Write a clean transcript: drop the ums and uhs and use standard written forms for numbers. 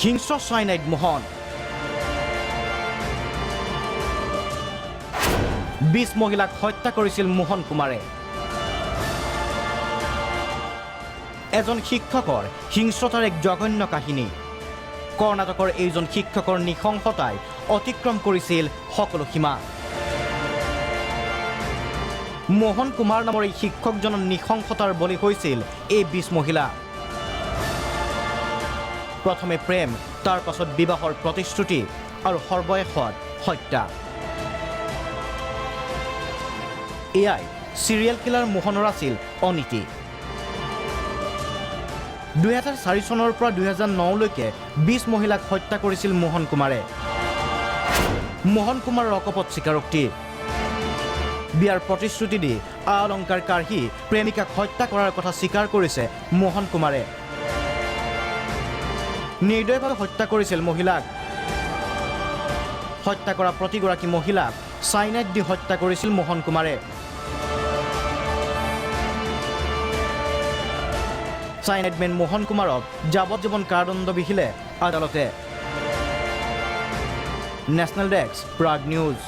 হিংস্ৰ চাইনাইড মোহন 20 মহিলাক হত্যা কৰিছিল মোহন কুমাৰে এজন শিক্ষকৰ হিংস্ৰতাৰ এক জঘন্য কাহিনী কৰ্ণাটকৰ এইজন শিক্ষকৰ নিশংসতাই অতিক্ৰম কৰিছিল সকলো সীমা মোহন কুমাৰ নামৰ এই শিক্ষকজনৰ নিশংসতাৰ বলি হৈছিল এই 20 মহিলা প্ৰথমে প্ৰেম তাৰ পাছত বিবাহৰ প্ৰতিশ্ৰুতি আৰু সৰ্বশেষত হত্যা এয়াই সিৰিয়েল কিলাৰ মোহনৰ আছিল অনীতি 2004 চনৰ পৰা 2009 লৈকে 20 মহিলাক হত্যা কৰিছিল মোহন কুমাৰে মোহন কুমাৰৰ অকপট স্বীকাৰোক্তি বিয়াৰ প্ৰতিশ্ৰুতি দি অলংকাৰ কাঢ়ি প্ৰেমিকাক হত্যা কৰাৰ কথা স্বীকাৰ কৰিছে মোহন কুমাৰে নিৰ্দয়ভাৱে হত্যা কৰিছিল মহিলাক হত্যা কৰা প্ৰতিগৰাকী মহিলাক চাইনাইড দি হত্যা কৰিছিল মোহন কুমাৰে চাইনাইডমেন মোহন কুমাৰক যাৱজ্জীৱন কাৰাদণ্ড বিহিলে আদালতে নেশ্যনেল ডেস্ক প্ৰাগ নিউজ